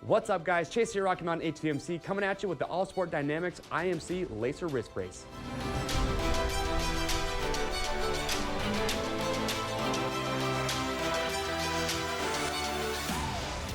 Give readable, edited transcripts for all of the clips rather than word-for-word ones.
What's up, guys? Chase here, Rocky Mountain ATVMC, coming at you with the AllSport Dynamics IMC Lacer Wrist Brace.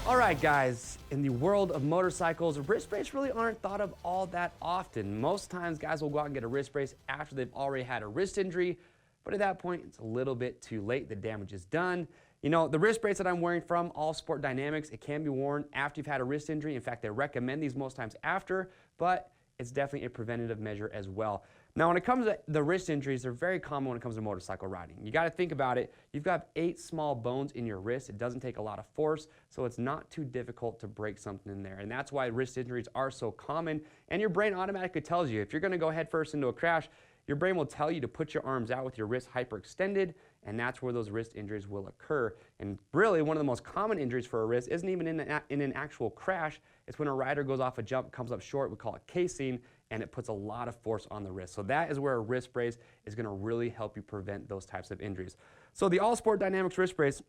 All right, guys, in the world of motorcycles, wrist brace really aren't thought of all that often. Most times, guys will go out and get a wrist brace after they've already had a wrist injury, but at that point, it's a little bit too late. The damage is done. You know, the wrist brace that I'm wearing from AllSport Dynamics, it can be worn after you've had a wrist injury. In fact, they recommend these most times after, but it's definitely a preventative measure as well. Now, when it comes to the wrist injuries, they're very common when it comes to motorcycle riding. You got to think about it. You've got 8 small bones in your wrist. It doesn't take a lot of force, so it's not too difficult to break something in there. And that's why wrist injuries are so common. And your brain automatically tells you, if you're going to go head first into a crash, your brain will tell you to put your arms out with your wrist hyperextended, and that's where those wrist injuries will occur. And really, one of the most common injuries for a wrist isn't even in an actual crash. It's when a rider goes off a jump, comes up short, we call it casing, and it puts a lot of force on the wrist. So that is where a wrist brace is going to really help you prevent those types of injuries. So the AllSport Dynamics wrist brace,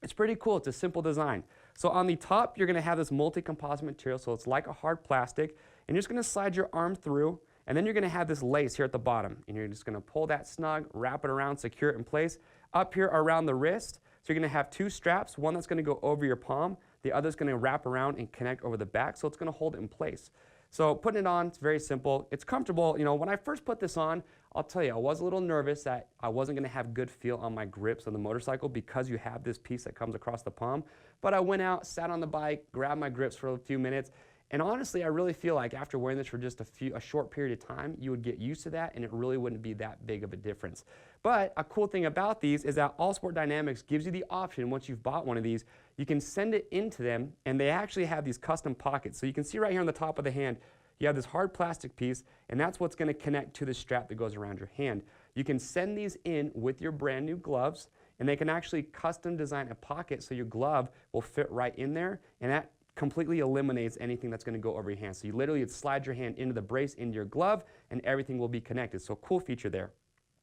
it's pretty cool. It's a simple design. So on the top, you're going to have this multi-composite material, so it's like a hard plastic, and you're just going to slide your arm through, and then you're going to have this lace here at the bottom, and you're just going to pull that snug, wrap it around, secure it in place. Up here around the wrist, so you're going to have 2 straps, one that's going to go over your palm, the other's going to wrap around and connect over the back, so it's going to hold it in place. So putting it on, it's very simple. It's comfortable. You know, when I first put this on, I'll tell you, I was a little nervous that I wasn't going to have good feel on my grips on the motorcycle because you have this piece that comes across the palm. But I went out, sat on the bike, grabbed my grips for a few minutes, and honestly, I really feel like after wearing this for just a short period of time, you would get used to that, and it really wouldn't be that big of a difference. But a cool thing about these is that AllSport Dynamics gives you the option, once you've bought one of these, you can send it into them, and they actually have these custom pockets. So you can see right here on the top of the hand, you have this hard plastic piece, and that's what's going to connect to the strap that goes around your hand. You can send these in with your brand new gloves, and they can actually custom design a pocket so your glove will fit right in there, and that completely eliminates anything that's going to go over your hand. So you literally slide your hand into the brace, into your glove, and everything will be connected. So cool feature there.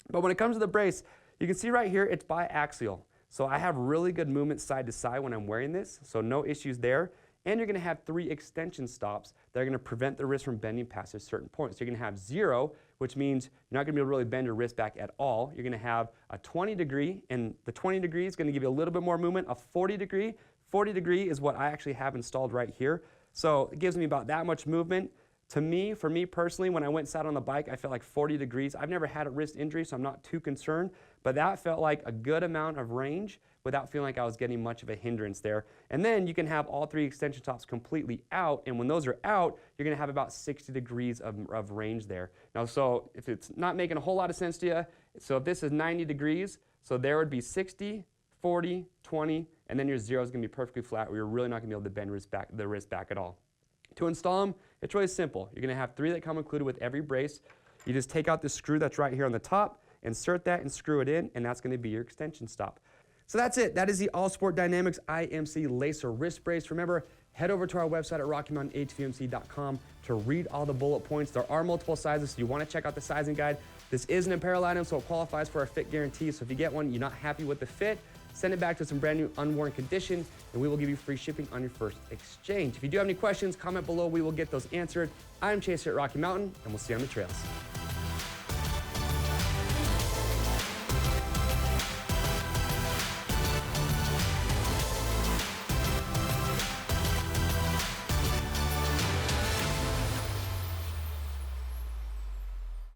But when it comes to the brace, you can see right here, it's bi-axial. So I have really good movement side to side when I'm wearing this, so no issues there. And you're going to have 3 extension stops that are going to prevent the wrist from bending past a certain point. So you're going to have 0, which means you're not going to be able to really bend your wrist back at all. You're going to have a 20 degree, and the 20 degree is going to give you a little bit more movement. A 40 degree. 40 degree is what I actually have installed right here. So it gives me about that much movement. To me, for me personally, when I went and sat on the bike, I felt like 40 degrees. I've never had a wrist injury, so I'm not too concerned, but that felt like a good amount of range without feeling like I was getting much of a hindrance there. And then you can have all 3 extension stops completely out, and when those are out, you're gonna have about 60 degrees of range there. Now, so if it's not making a whole lot of sense to you, so if this is 90 degrees, so there would be 60, 40, 20, and then your 0 is going to be perfectly flat, where you're really not going to be able to bend the wrist back at all. To install them, it's really simple. You're going to have 3 that come included with every brace. You just take out the screw that's right here on the top, insert that and screw it in, and that's going to be your extension stop. So that's it. That is the AllSport Dynamics IMC Lacer Wrist Brace. Remember, head over to our website at RockyMountainATVMC.com to read all the bullet points. There are multiple sizes, so you want to check out the sizing guide. This is an apparel item, so it qualifies for our fit guarantee. So if you get one, you're not happy with the fit, send it back to some brand new unworn condition, and we will give you free shipping on your first exchange. If you do have any questions, comment below. We will get those answered. I'm Chase here at Rocky Mountain, and we'll see you on the trails.